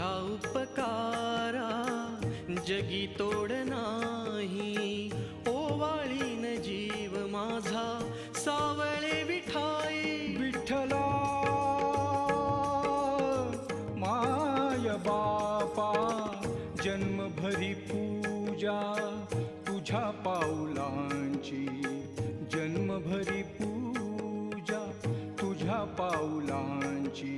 तुझ्या उपकारा जगी तोड नाही, ओवाळीन जीव माझा सावळे विठाई. विठ्ठला माय बापा जन्मभरी पूजा तुझ्या पाऊलांची, जन्मभरी पूजा तुझ्या पाऊलांची.